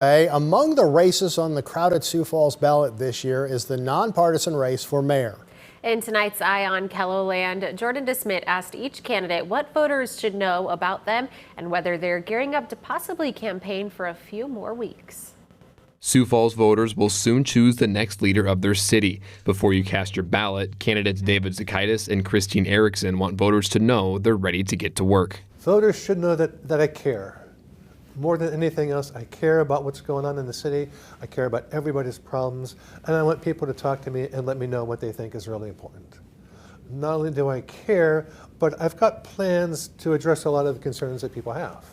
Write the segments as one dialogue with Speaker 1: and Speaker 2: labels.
Speaker 1: Among the races on the crowded Sioux Falls ballot this year is the nonpartisan race for mayor.
Speaker 2: In tonight's Eye on KELOLAND, Jordan DeSmit asked each candidate what voters should know about them and whether they're gearing up to possibly campaign for a few more weeks.
Speaker 3: Sioux Falls voters will soon choose the next leader of their city. Before you cast your ballot, candidates David Zakaitis and Christine Erickson want voters to know they're ready to get to work.
Speaker 4: Voters should know that I care. More than anything else, I care about what's going on in the city. I care about everybody's problems, and I want people to talk to me and let me know what they think is really important. Not only do I care, but I've got plans to address a lot of the concerns that people have.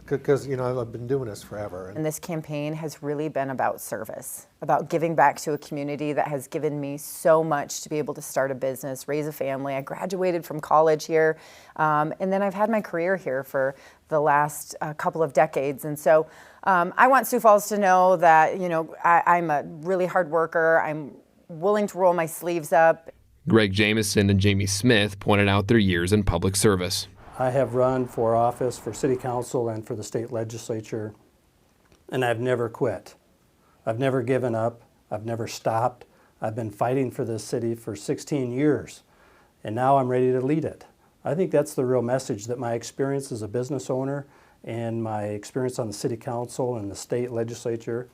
Speaker 4: Because, you know, I've been doing this forever.
Speaker 5: And this campaign has really been about service, about giving back to a community that has given me so much to be able to start a business, raise a family. I graduated from college here, and then I've had my career here for the last couple of decades. And so I want Sioux Falls to know that, you know, I'm a really hard worker. I'm willing to roll my sleeves up.
Speaker 3: Greg Jamison and Jamie Smith pointed out their years in public service.
Speaker 6: I have run for office for city council and for the state legislature, and I've never quit. I've never given up. I've never stopped. I've been fighting for this city for 16 years, and now I'm ready to lead it. I think that's the real message, that my experience as a business owner and my experience on the city council and the state legislature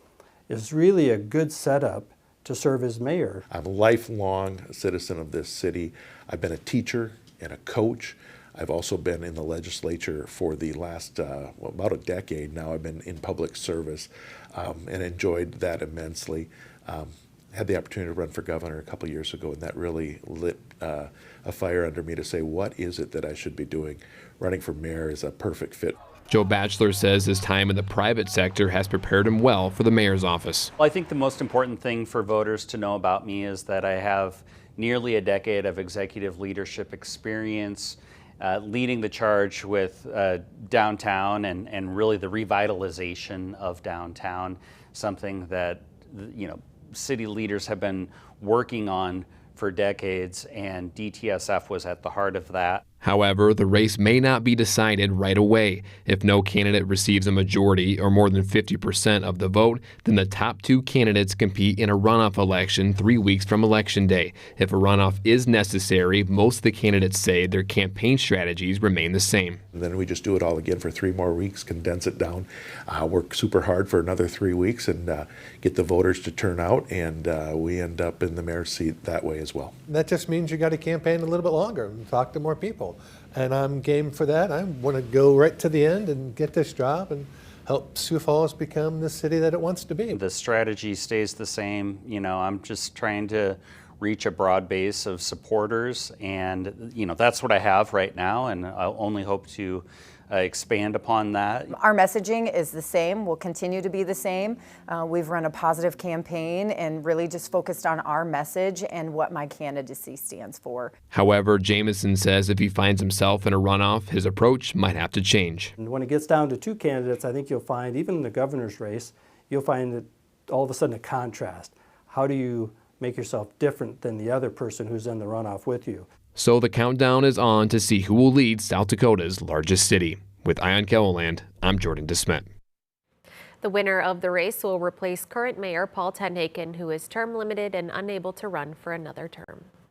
Speaker 6: is really a good setup to serve as mayor.
Speaker 7: I'm a lifelong citizen of this city. I've been a teacher and a coach. I've also been in the legislature for the last about a decade now. I've been in public service and enjoyed that immensely. Had the opportunity to run for governor a couple of years ago, and that really lit a fire under me to say, what is it that I should be doing? Running for mayor is a perfect fit.
Speaker 3: Joe Batchelor says his time in the private sector has prepared him well for the mayor's office.
Speaker 8: Well, I think the most important thing for voters to know about me is that I have nearly a decade of executive leadership experience, leading the charge with downtown and really the revitalization of downtown, something that, you know, city leaders have been working on for decades, and DTSF was at the heart of that.
Speaker 3: However, the race may not be decided right away. If no candidate receives a majority or more than 50% of the vote, then the top two candidates compete in a runoff election 3 weeks from Election Day. If a runoff is necessary, most of the candidates say their campaign strategies remain the same.
Speaker 7: And then we just do it all again for 3 more weeks, condense it down, work super hard for another 3 weeks, and get the voters to turn out, and we end up in the mayor's seat that way as well.
Speaker 4: That just means you got to campaign a little bit longer and talk to more people. And I'm game for that. I want to go right to the end and get this job and help Sioux Falls become the city that it wants to be.
Speaker 8: The strategy stays the same. You know, I'm just trying to reach a broad base of supporters, and, you know, that's what I have right now, and I'll only hope to expand upon that.
Speaker 5: Our messaging is the same, will continue to be the same. We've run a positive campaign and really just focused on our message and what my candidacy stands for.
Speaker 3: However, Jamison says if he finds himself in a runoff, his approach might have to change.
Speaker 6: And when it gets down to 2 candidates, I think you'll find, even in the governor's race, you'll find that all of a sudden a contrast. How do you make yourself different than the other person who's in the runoff with you?
Speaker 3: So the countdown is on to see who will lead South Dakota's largest city. With Eye on KELOLAND, I'm Jordan DeSmit.
Speaker 2: The winner of the race will replace current mayor Paul Tenhaken, who is term limited and unable to run for another term.